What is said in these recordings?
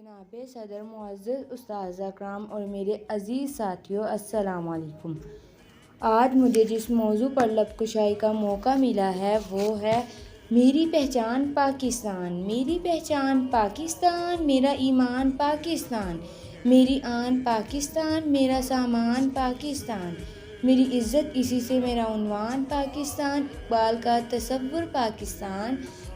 جناب صدر، معزز اساتذہ کرام اور میرے عزیز ساتھیوں، السلام علیکم۔ آج مجھے جس موضوع پر لب کشائی کا موقع ملا ہے وہ ہے میری پہچان پاکستان۔ میری پہچان پاکستان، میرا ایمان پاکستان، میری آن پاکستان، میرا سامان پاکستان، میری عزت اسی سے میرا عنوان پاکستان، اقبال کا تصور پاکستان،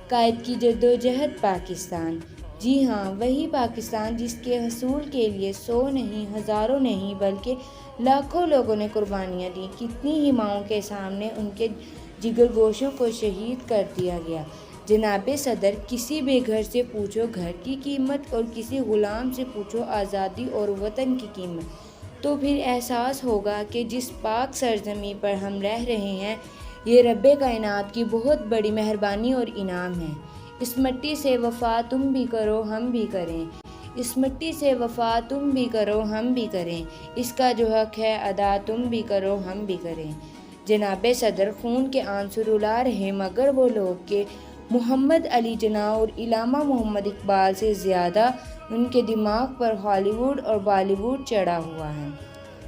قائد کی جدوجہد پاکستان۔ جی ہاں، وہی پاکستان جس کے حصول کے لیے 100 نہیں، ہزاروں نہیں بلکہ لاکھوں لوگوں نے قربانیاں دیں۔ کتنی ہی ماؤں کے سامنے ان کے جگر گوشوں کو شہید کر دیا گیا۔ جناب صدر، کسی بے گھر سے پوچھو گھر کی قیمت اور کسی غلام سے پوچھو آزادی اور وطن کی قیمت، تو پھر احساس ہوگا کہ جس پاک سرزمین پر ہم رہ رہے ہیں یہ رب کائنات کی بہت بڑی مہربانی اور انعام ہے۔ اس مٹی سے وفا تم بھی کرو ہم بھی کریں، اس مٹی سے وفا تم بھی کرو ہم بھی کریں، اس کا جو حق ہے ادا تم بھی کرو ہم بھی کریں۔ جناب صدر، خون کے آنسو رلا رہے مگر وہ لوگ کہ محمد علی جناح اور علامہ محمد اقبال سے زیادہ ان کے دماغ پر ہالی ووڈ اور بالی ووڈ چڑھا ہوا ہے۔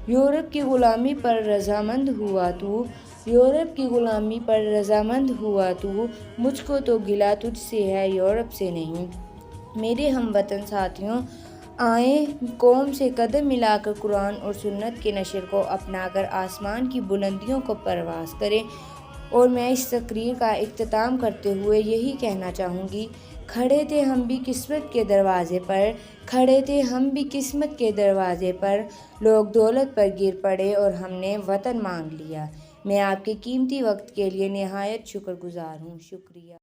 یورپ کی غلامی پر رضامند ہوا تو، یورپ کی غلامی پر رضامند ہوا تو، مجھ کو تو گلہ تجھ سے ہے یورپ سے نہیں۔ میرے ہم وطن ساتھیوں، آئیں قوم سے قدم ملا کر قرآن اور سنت کے نشر کو اپنا کر آسمان کی بلندیوں کو پرواز کریں۔ اور میں اس تقریر کا اختتام کرتے ہوئے یہی کہنا چاہوں گی، کھڑے تھے ہم بھی قسمت کے دروازے پر، کھڑے تھے ہم بھی قسمت کے دروازے پر، لوگ دولت پر گر پڑے اور ہم نے وطن مانگ لیا۔ میں آپ کے قیمتی وقت کے لیے نہایت شکر گزار ہوں۔ شکریہ۔